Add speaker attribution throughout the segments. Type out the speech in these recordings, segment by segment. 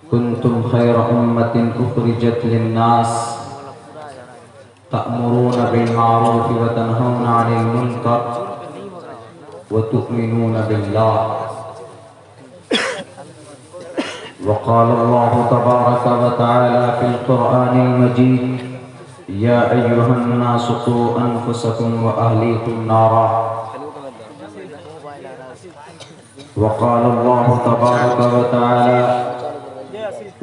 Speaker 1: कुन्तुम खैर उम्मतिन उखरिजत लिन्नास तअमुरून बिल मारूफ व तनहौना अनिल मुनकर व तु'मिनून बिल्लाह। वक़ाल अल्लाहु तबारक व तआला फिल क़ुरआनिल मजीद या अय्युहन्नासु क़ू अनफुसकुम व अहलीकुम नारा। वक़ाल अल्लाहु तबारक व तआला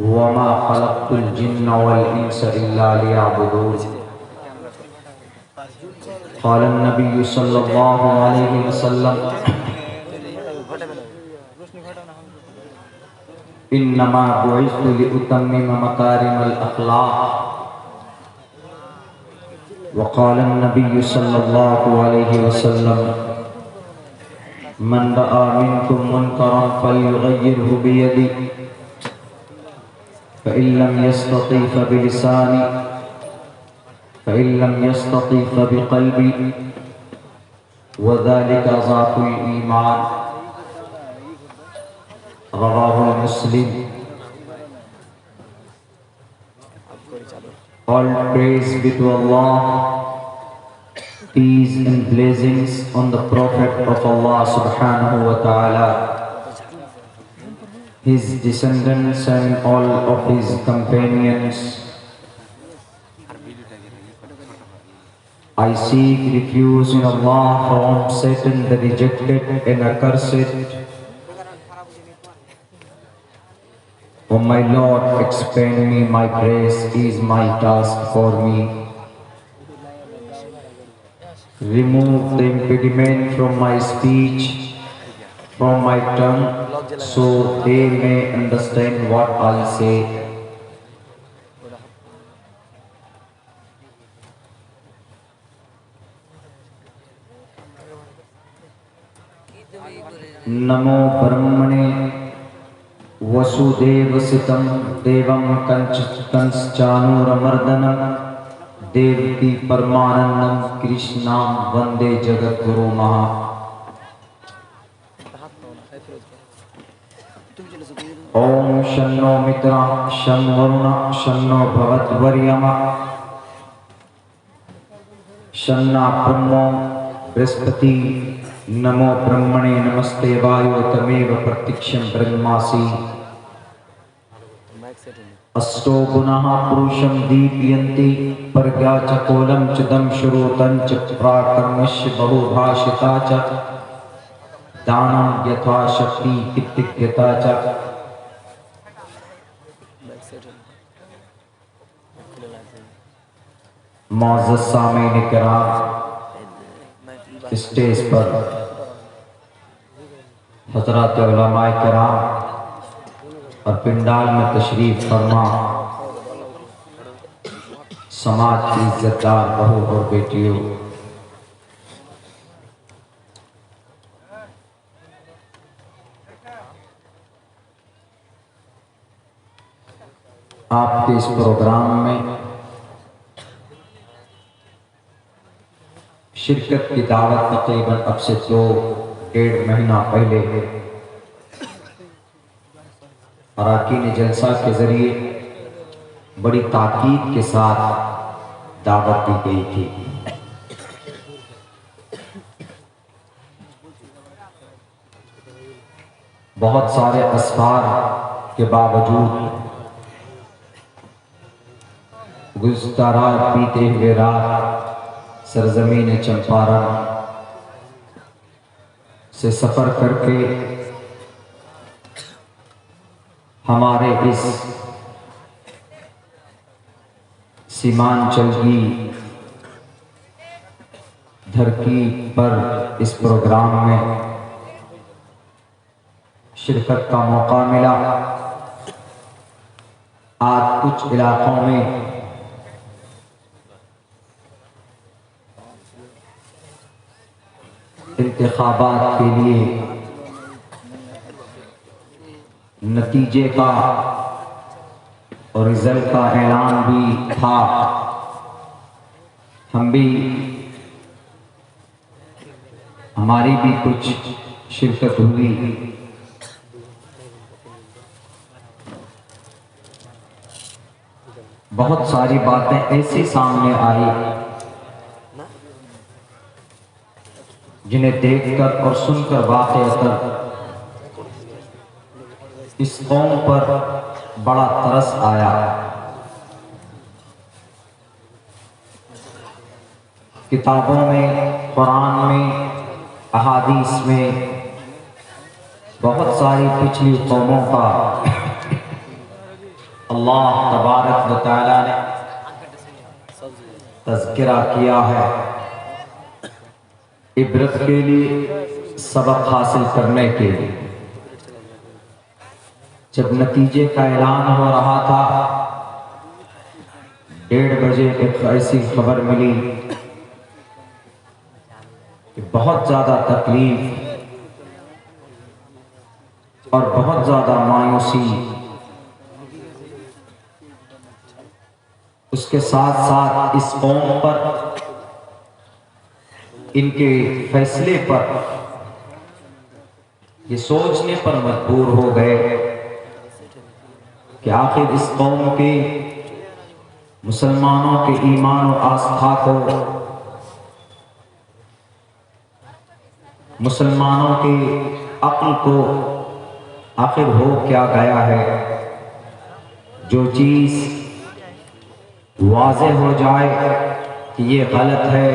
Speaker 1: वमा खलक़्तुल जिन्ना वल इंसा इल्ला लियअबुदून। क़ाल नबी सल्लल्लाहु अलैहि वसल्लम इन्नमा बुइस्तु लिउतम्मिम मकारिमल अख़लाक़। वक़ाल नबी सल्लल्लाहु अलैहि वसल्लम मन रआ मिनकुम मुनकरन फल्युग़य्यिरहु बियदिही फ़इन लम यस्तति फ़बिलिसानिही फ़इन लम यस्तति फ़बिक़ल्बिही वज़ालिका ज़ातुल ईमान। रवाहुल मुस्लिम। All praise be to Allah, peace and blessings on the Prophet of Allah subhanahu wa ta'ala, his descendants and all of his companions. I seek refuge in Allah from Satan the rejected and accursed. O my Lord, expand me, my grace is my task for me. Remove the impediment from my speech, from my tongue, so they may understand what I say. नमो ब्रह्मणे वसुदेवसुतं देवं कंसचानूरमर्दनं देवकी परमानंदं कृष्णां वंदे जगद्गुरु महा। ओम शन्नो मित्रः शं वरुणः शन्नो भवद्वर्यमः शन्ना ब्रह्मो बृहस्पति। नमो ब्रह्मणे नमस्ते वायो तमेव प्रत्यक्षं ब्रह्मासि। अष्टो गुणाः पुरुषं दीपयन्ति प्रज्ञा च कोलं च दं श्रोतं च प्राकर्मस्य बहुभाषिता च दानं यथाशक्ति कृतज्ञता च। मौजूद सामीन किराम, स्टेज पर हज़रात उलमाए किराम और पिंडाल में तशरीफ फरमा समाज की इज्जतदार बहू और बेटियों, आपके इस प्रोग्राम में शिरकत की दावत तकरीबन अब से 2-1.5 महीना पहले अराकीन जलसा के जरिए बड़ी ताकीद के साथ दावत दी गई थी। बहुत सारे असफार के बावजूद गुज़श्ता रात बीते हुए रात सरजमीन चंपारण से सफर करके हमारे इस सीमांचल की धरती पर इस प्रोग्राम में शिरकत का मौका मिला। आज कुछ इलाकों में इंतखाबात के लिए नतीजे का और रिजल्ट का ऐलान भी था। हमारी भी कुछ शिरकत हुई। बहुत सारी बातें ऐसी सामने आई जिन्हें देखकर और सुनकर वाक़ईतन इस कौम पर बड़ा तरस आया। किताबों में, कुरान में, अहादीस में बहुत सारी पिछली कौमों का अल्लाह तबारक व तआला ने तज़किरा किया है, इबरत के लिए, सबक हासिल करने के लिए। जब नतीजे का ऐलान हो रहा था, 1:30 बजे एक ऐसी खबर मिली कि बहुत ज़्यादा तकलीफ और बहुत ज़्यादा मायूसी, उसके साथ साथ इस कौम पर, इनके फैसले पर ये सोचने पर मजबूर हो गए कि आखिर इस कौम के मुसलमानों के ईमान और आस्था को, मुसलमानों के अक्ल को आखिर हो क्या गया है। जो चीज़ वाज़ेह हो जाए कि ये गलत है,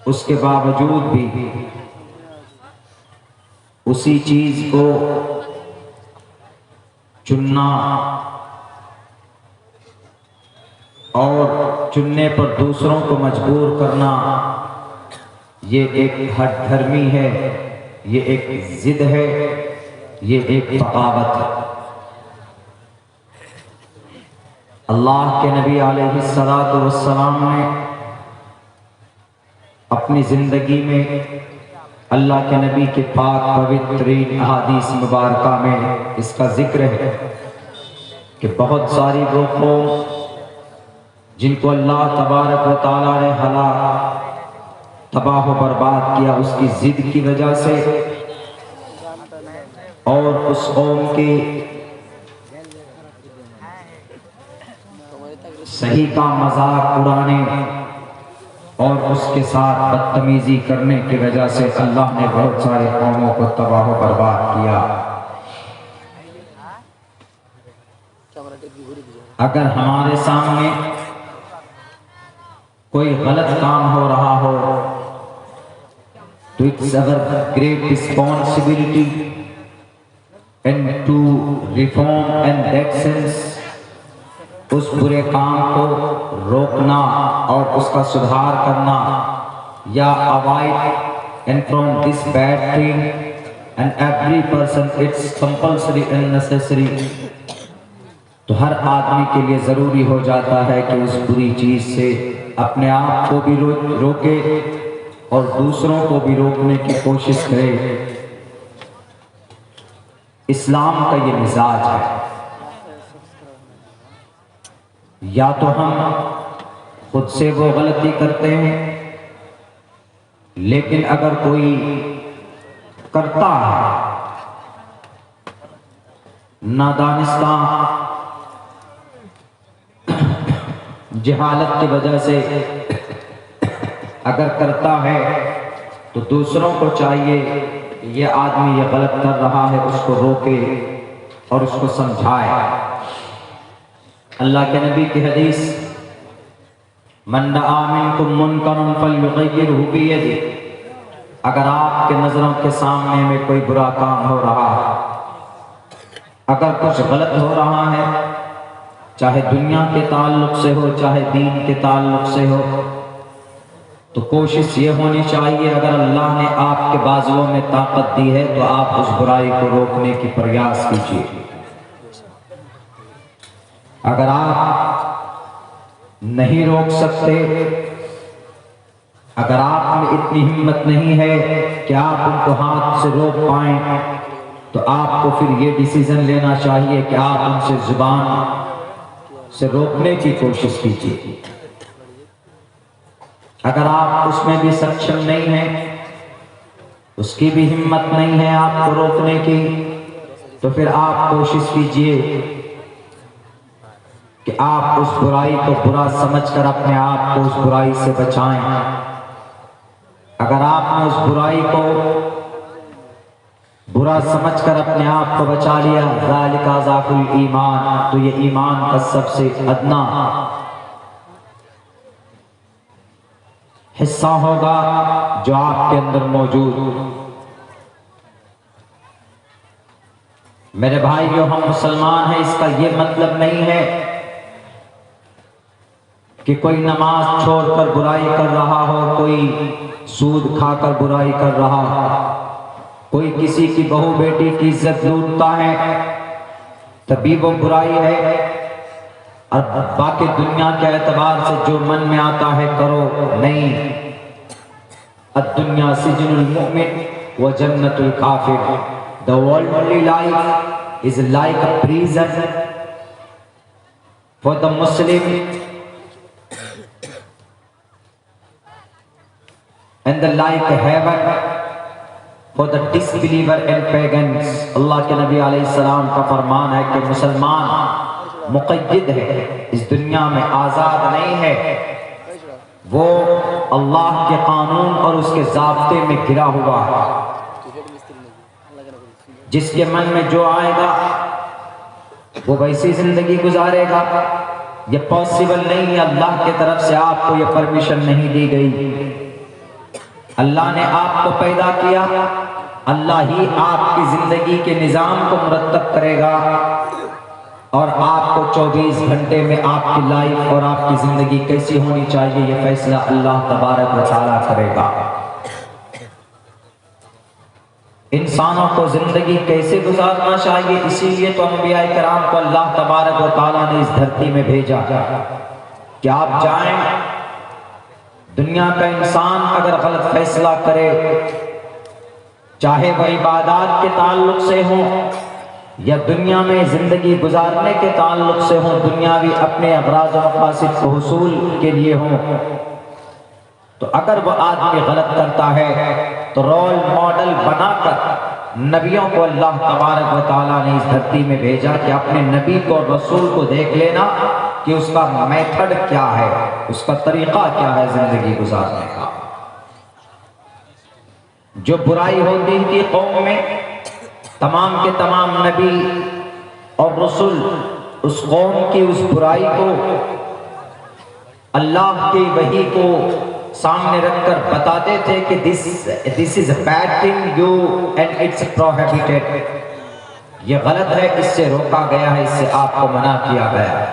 Speaker 1: उसके बावजूद भी उसी चीज़ को चुनना और चुनने पर दूसरों को मजबूर करना, ये एक हठधर्मी है, ये एक जिद है, ये एक बगावत है। अल्लाह के नबी अलैहिस्सलातु वस्सलाम ने अपनी ज़िंदगी में, अल्लाह के नबी के पाक पवित्रीन अहादीस मुबारका में इसका जिक्र है कि बहुत सारी वो कौम जिनको अल्लाह तबारक व तआला ने हलाक, तबाह व बर्बाद किया उसकी जिद की वजह से, और उस कौम के सही का मजाक उड़ाने और उसके साथ बदतमीजी करने की वजह से अल्लाह ने बहुत सारे कौमों को तबाह व बर्बाद किया। अगर हमारे सामने कोई गलत काम हो रहा हो तो it's our great responsibility and to reform and that sense, उस बुरे काम को रोकना और उसका सुधार करना, या avoid and from this bad thing and every person it's compulsory and necessary. तो हर आदमी के लिए ज़रूरी हो जाता है कि उस बुरी चीज़ से अपने आप को भी रोके और दूसरों को भी रोकने की कोशिश करे। इस्लाम का ये मिजाज है। या तो हम खुद से वो गलती करते हैं, लेकिन अगर कोई करता है नादानिस्ता, जहालत की वजह से अगर करता है, तो दूसरों को चाहिए कि ये आदमी ये गलत कर रहा है, उसको रोके और उसको समझाए। अल्लाह के नबी की हदीस, मन रअा मिनकुम मुनकरन फल्युग़य्यिरहु बियदिही, अगर आपके नजरों के सामने में कोई बुरा काम हो रहा है, अगर कुछ गलत हो रहा है, चाहे दुनिया के ताल्लुक से हो, चाहे दीन के ताल्लुक से हो, तो कोशिश ये होनी चाहिए, अगर अल्लाह ने आपके बाजुओं में ताकत दी है तो आप उस बुराई को रोकने की प्रयास कीजिए। अगर आप नहीं रोक सकते, अगर आप में इतनी हिम्मत नहीं है कि आप उनको हाथ से रोक पाएं, तो आपको फिर ये डिसीजन लेना चाहिए कि आप उनसे जुबान से रोकने की कोशिश कीजिए। अगर आप उसमें भी सक्षम नहीं हैं, उसकी भी हिम्मत नहीं है आपको रोकने की, तो फिर आप कोशिश कीजिए कि आप उस बुराई को बुरा समझकर अपने आप को उस बुराई से बचाएं। अगर आपने उस बुराई को बुरा समझकर अपने आप को बचा लिया, ज़ालिका ज़ाकुल ईमान, तो ये ईमान का सबसे अदना हिस्सा होगा जो आपके अंदर मौजूद। मेरे भाइयों, हम मुसलमान हैं, इसका ये मतलब नहीं है कि कोई नमाज छोड़कर बुराई कर रहा हो, कोई सूद खाकर बुराई कर रहा हो, कोई किसी की बहू बेटी की इज्जत लूटता है तभी वो बुराई है, और बाकी दुनिया के एतबार से जो मन में आता है करो, नहीं। अद्दुन्या सिजनुल मुमिन व जन्नतुल काफिर। The worldly life is like a prison for the Muslim and the like heaven for the disbeliever and pagans। अल्लाह के नबी अलैहिस्सलाम का फरमान है कि मुसलमान मुक़य्यद है, इस दुनिया में आज़ाद नहीं है, वो अल्लाह के कानून और उसके ज़ाब्ते में घिरा हुआ है। जिसके मन में जो आएगा वो वैसी जिंदगी गुजारेगा। ये पॉसिबल नहीं है, अल्लाह की तरफ से आपको ये परमिशन नहीं दी गई। अल्लाह ने आपको पैदा किया, अल्लाह ही आपकी जिंदगी के निज़ाम को मुरत्तब करेगा और आपको 24 घंटे में आपकी लाइफ और आपकी जिंदगी कैसी होनी चाहिए ये फैसला अल्लाह तबारक व तआला करेगा। इंसानों को जिंदगी कैसे गुजारना चाहिए, इसीलिए तो अंबिया किराम को अल्लाह तबारक व तआला ने इस धरती में भेजा कि आप जाएं। दुनिया का इंसान अगर गलत फैसला करे, चाहे वह इबादत के ताल्लुक से हो या दुनिया में जिंदगी गुजारने के ताल्लुक से हो, दुनियावी अपने अगराज़ व मक़ासिद को हुसूल के लिए हो, तो अगर वह आदमी गलत करता है तो रोल मॉडल बनाकर नबियों को अल्लाह तबारक व तआला ने इस धरती में भेजा कि अपने नबी को, रसूल को देख लेना कि उसका मेथड क्या है, उसका तरीका क्या है जिंदगी गुजारने का। जो बुराई होती थी कौम में, तमाम के तमाम नबी और रसूल उस कौम की उस बुराई को, अल्लाह की वही को सामने रखकर बताते थे कि this is bad thing you and it's prohibited, ये गलत है, इससे रोका गया है, इससे आपको मना किया गया है।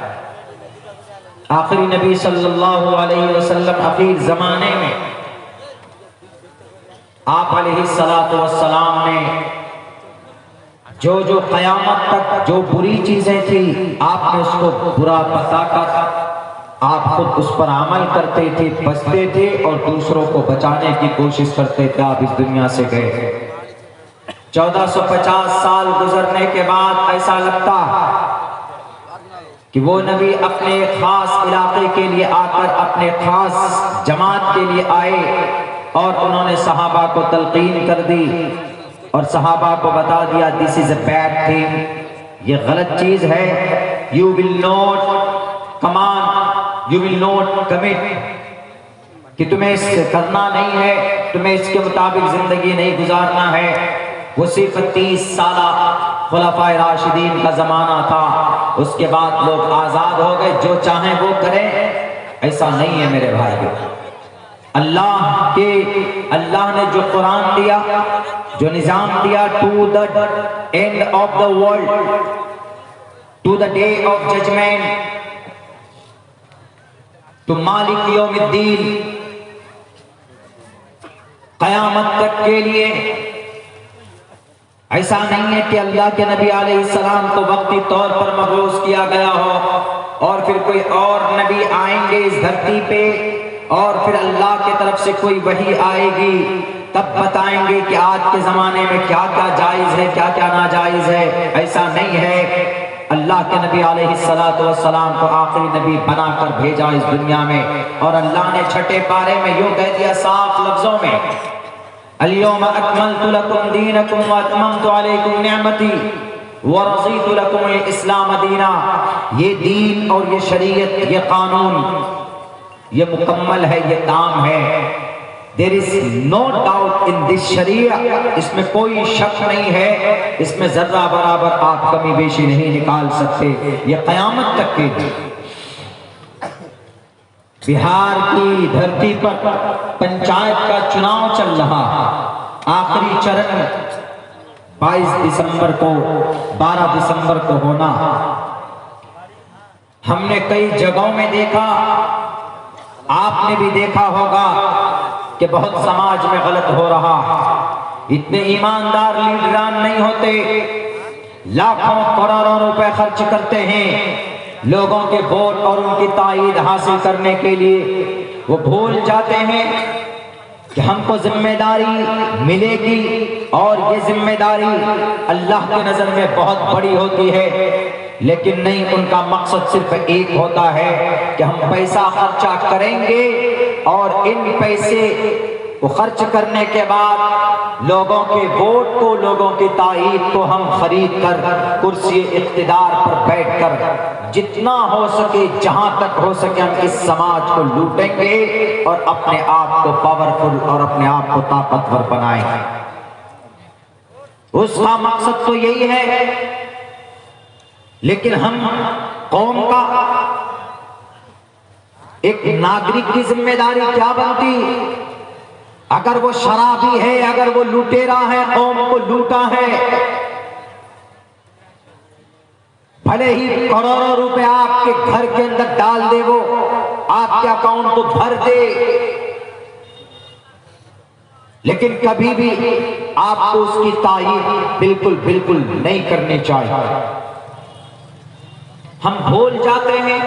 Speaker 1: आखिरी नबी सल्लल्लाहु अलैहि वसल्लम आखिर जमाने में आप अलैहिस्सलातु वस्सलाम ने जो जो क़यामत तक जो बुरी चीजें थी आपने उसको बुरा बताकर आप खुद उस पर अमल करते थे, बचते थे और दूसरों को बचाने की कोशिश करते थे। आप इस दुनिया से गए, 1450 साल गुजरने के बाद ऐसा लगता कि वो नबी अपने खास इलाके के लिए आकर अपने खास जमात के लिए आए और उन्होंने सहाबा को तलकीन कर दी और सहाबा को बता दिया this is a bad thing, ये गलत चीज है, you will not commit, you will not commit, कि तुम्हें इससे करना नहीं है, तुम्हें इसके मुताबिक जिंदगी नहीं गुजारना है। वो सिर्फ 30 साल खुलाफाए राशिदीन का जमाना था, उसके बाद लोग आजाद हो गए, जो चाहें वो करें। ऐसा नहीं है मेरे भाइयों। अल्लाह ने जो कुरान दिया, जो निजाम दिया, to the end of the world, to the day of judgement, तो मालिक यौमिद्दीन, कयामत तक के लिए। ऐसा नहीं है कि अल्लाह के नबी अलैहिस्सलाम को वक्ती तौर पर मबूस किया गया हो और फिर कोई और नबी आएंगे इस धरती पे और फिर अल्लाह की तरफ से कोई वही आएगी, तब बताएंगे कि आज के जमाने में क्या क्या जायज है, क्या क्या नाजायज है। ऐसा नहीं है। अल्लाह के नबी अलैहिस्सलातु वस्सलाम को आखिरी नबी बनाकर भेजा इस दुनिया में, और अल्लाह ने छठे पारे में यूं कह दिया साफ लफ्जों में, अल-यौमा अकमलतु लकुम दीनकुम व अतममतु अलैकुम निअमती व रज़ीतु लकुमुल इस्लाम दीना, ये दीन और ये शरीयत, ये कानून, ये मुकम्मल है, ये ताम है। There is no doubt in this शरीया, इसमें कोई शक नहीं है, इसमें जर्रा बराबर आप कमी बेशी नहीं निकाल सकते। ये कयामत तक के बिहार की धरती पर पंचायत का चुनाव चल रहा, आखिरी चरण 22 दिसंबर को, 12 दिसंबर को होना। हमने कई जगहों में देखा, आपने भी देखा होगा कि बहुत समाज में गलत हो रहा। इतने ईमानदार लीडरान नहीं होते, लाखों करोड़ों रुपए खर्च करते हैं लोगों के वोट और उनकी ताईद हासिल करने के लिए। वो भूल जाते हैं कि हमको जिम्मेदारी मिलेगी और ये जिम्मेदारी अल्लाह की नजर में बहुत बड़ी होती है। लेकिन नहीं, उनका मकसद सिर्फ एक होता है कि हम पैसा खर्चा करेंगे और इन पैसे को खर्च करने के बाद लोगों के वोट को, लोगों की ताईद को हम खरीद कर कुर्सी इख्तिदार पर बैठकर जितना हो सके, जहां तक हो सके, हम इस समाज को लूटेंगे और अपने आप को पावरफुल और अपने आप को ताकतवर बनाएंगे। उसका मकसद तो यही है। लेकिन हम कौम का एक नागरिक की जिम्मेदारी क्या बनती? अगर वो शराबी है, अगर वो लुटेरा है, कौम को लूटा है, भले ही करोड़ों रुपए आपके घर के अंदर डाल दे, वो आपके अकाउंट को भर दे, लेकिन कभी भी आपको उसकी तारीफ बिल्कुल बिल्कुल नहीं करनी चाहिए। हम भूल जाते हैं,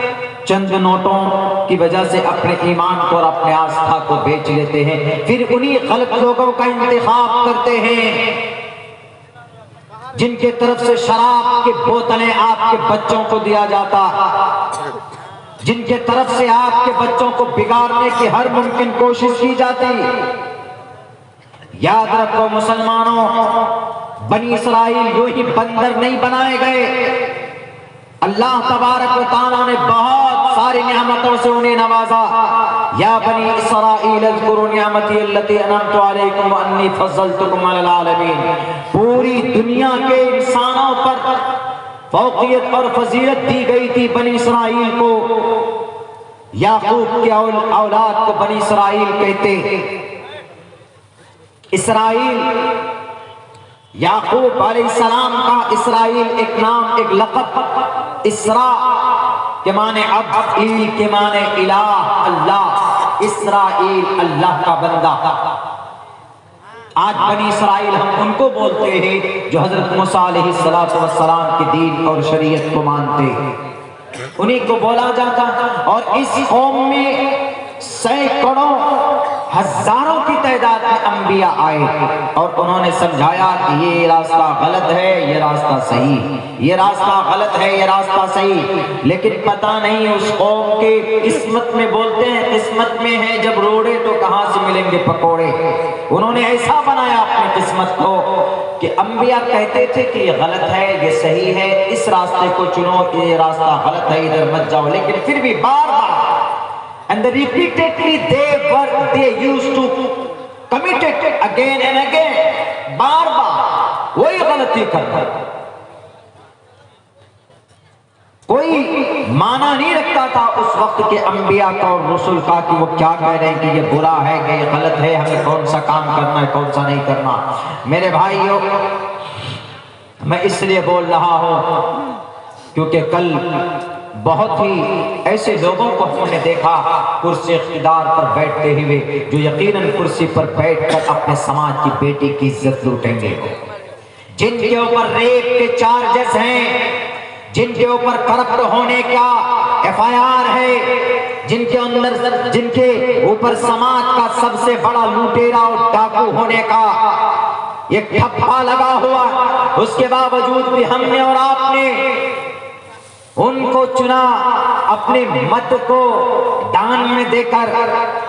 Speaker 1: चंद नोटों की वजह से अपने ईमान को और अपने आस्था को बेच लेते हैं, फिर उन्हीं गलत लोगों का इंतखाब करते हैं जिनके तरफ से शराब की बोतलें आपके बच्चों को दिया जाता, जिनके तरफ से आपके बच्चों को बिगाड़ने की हर मुमकिन कोशिश की जाती। याद रखो मुसलमानों, बनी इस्राइल यूं ही बंदर नहीं बनाए गए। अल्लाह तबारक व तआला ने बहुत सारी नियामतों से उन्हें नवाजा। या बनी इस्राइल अज़्कुरू निअमती अल्लती अनअमतु अलैकुम व अन्नी फज़्ज़लतुकुम अलल आलमीन। पूरी दुनिया के इंसानों पर फौकियत और फजीलत दी गई थी बनी इस्राइल को। याकूब के औलाद को बनी इस्राइल कहते। इस्राइल याकूब अलैहिस्सलाम का इस्राइल एक नाम, एक लक़ब। इसरा के माने अब, ईल के माने इलाह, अल्लाह। इस्राइल अल्लाह का बंदा। आज बनी इस्राइल हम उनको बोलते हैं जो हजरत मूसा अलैहिस्सलातु वस्सलाम के दीन और शरीयत को मानते, उन्हीं को बोला जाता। और इस कौम में सैकड़ों हजारों की तादाद में अंबिया आए और उन्होंने समझाया कि ये रास्ता गलत है, ये रास्ता सही, ये रास्ता गलत है, ये रास्ता सही। लेकिन पता नहीं उस कौम के किस्मत में, बोलते हैं किस्मत में है जब रोड़े तो कहां से मिलेंगे पकोड़े। उन्होंने ऐसा बनाया अपनी किस्मत को कि अंबिया कहते थे कि ये गलत है, ये सही है, इस रास्ते को चुनो, ये रास्ता गलत है, इधर मत जाओ। लेकिन फिर भी बार बार and repeatedly they used to commit it again and again, बार बार वही गलती करते। कोई माना नहीं रखता था उस वक्त के अंबिया का और रसूल का कि वो क्या कह रहे हैं कि ये बुरा है, कि ये गलत है, हमें कौन सा काम करना है, कौन सा नहीं करना। मेरे भाइयों, मैं इसलिए बोल रहा हूं क्योंकि कल बहुत ही ऐसे लोगों को हमने देखा कुर्सी इख्तिदार पर बैठते हुए जो यकीनन कुर्सी पर बैठकर अपने समाज की बेटी की इज्जत लूटेंगे, जिनके ऊपर रेप के चार्जेस हैं, जिनके ऊपर करप्ट होने का FIR है, जिनके ऊपर समाज का सबसे बड़ा लुटेरा और डाकू होने का एक ठप्पा लगा हुआ। उसके बावजूद भी हमने और आपने उनको चुना, अपने मत को दान में देकर,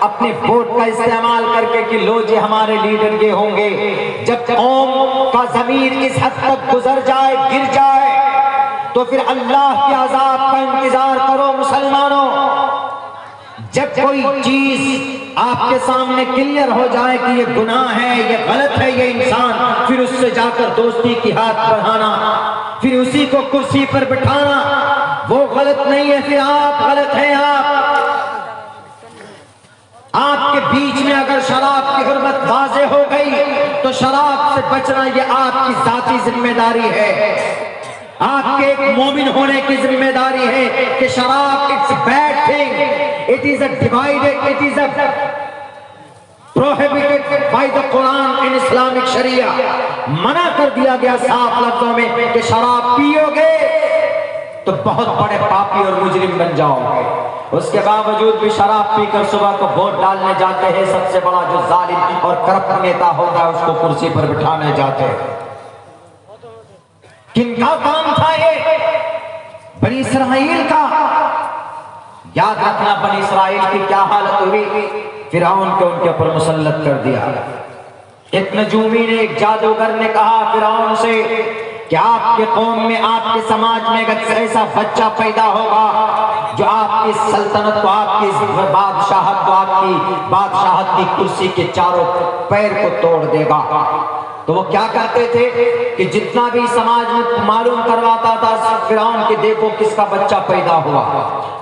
Speaker 1: अपने वोट का इस्तेमाल करके कि लो जी हमारे लीडर ये होंगे। जब कौम का ज़मीर इस हद तक गुजर जाए, गिर जाए, फिर अल्लाह के अज़ाब का इंतजार करो मुसलमानों। जब कोई चीज आपके सामने क्लियर हो जाए कि ये गुनाह है, ये गलत है, ये इंसान, फिर उससे जाकर दोस्ती की हाथ बढ़ाना, फिर उसी को कुर्सी पर बिठाना, वो गलत नहीं है, फिर आप गलत हैं। आपके बीच में अगर शराब की हुर्मत वाज़े हो गई तो शराब से बचना ये आपकी जाती जिम्मेदारी है। आपके एक मोमिन होने की जिम्मेदारी है कि शराब it's bad thing, it is a divided, it is a prohibited by the Quran in Islamic शरिया। मना कर दिया गया साफ लफ्जों में कि शराब पियोगे तो बहुत बड़े पापी और मुजरिम बन जाओगे। उसके बावजूद भी शराब पीकर सुबह को वोट डालने जाते हैं, सबसे बड़ा जो जालिम और करप्ट नेता होता है उसको कुर्सी पर बिठाने जाते हैं। किनका काम था ये? बनी इसराइल का। याद रखना बनी इसराइल की क्या हालत हुई, फिरौन को उनके ऊपर मुसल्लत कर दिया। एक नजूमी ने, एक जादूगर ने कहा फिरौन से कि आपके कौम में, आपके समाज में अगर ऐसा बच्चा पैदा होगा जो आपकी सल्तनत को, आपकी बादशाहत को, आपकी बादशाहत की कुर्सी के चारों पैर को तोड़ देगा, तो वो क्या करते थे कि जितना भी समाज में मालूम करवाता था फिरौन के, देखो किसका बच्चा पैदा हुआ,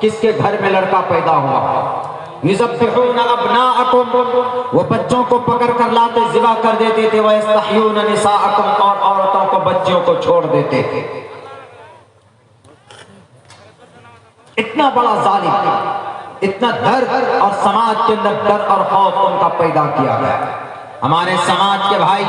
Speaker 1: किसके घर में लड़का पैदा हुआ। युज़ब्बिहून अब्नाअकुम, वो बच्चों को पकड़ कर लाते, ज़िबा कर देते थे। वयस्तहयून निसाअकुम, और औरतों को, बच्चियों को छोड़ देते थे। इतना बड़ा जालिम, इतना दर्द और समाज के अंदर डर और खौफ उनका पैदा किया गया। हमारे समाज के भाई